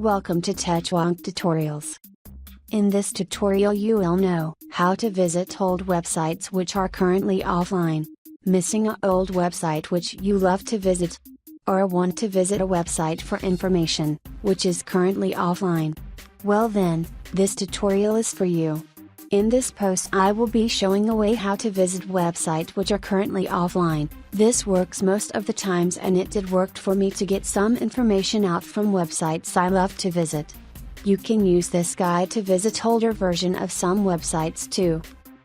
Welcome to TechWonk Tutorials. In this tutorial you will know how to visit old websites which are currently offline, missing an old website which you love to visit, or want to visit a website for information which is currently offline. Well then, this tutorial is for you. In this post I will be showing a way how to visit websites which are currently offline. This works most of the times and it did work for me to get some information out from websites I love to visit. You can use this guide to visit older version of some websites too.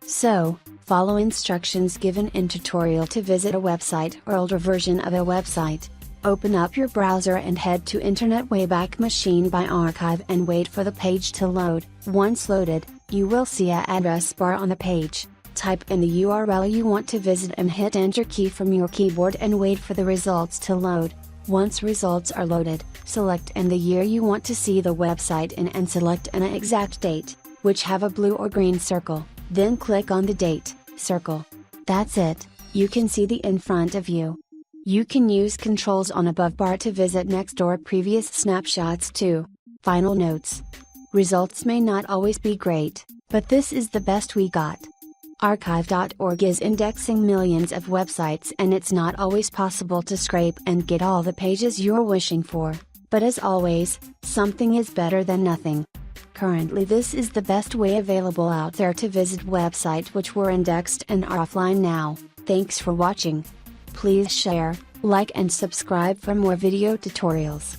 So, follow instructions given in tutorial to visit a website or older version of a website. Open up your browser and head to Internet Wayback Machine by Archive and wait for the page to load. Once loaded, you will see an address bar on the page. Type in the URL you want to visit and hit Enter key from your keyboard and wait for the results to load. Once results are loaded, select the year you want to see the website in and select an exact date, which have a blue or green circle, then click on the date circle. That's it, you can see the in front of you. You can use controls on above bar to visit next or previous snapshots too. Final notes. Results may not always be great, but this is the best we got. Archive.org is indexing millions of websites and it's not always possible to scrape and get all the pages you're wishing for, but as always, something is better than nothing. Currently this is the best way available out there to visit websites which were indexed and are offline now. Thanks for watching. Please share, like and subscribe for more video tutorials.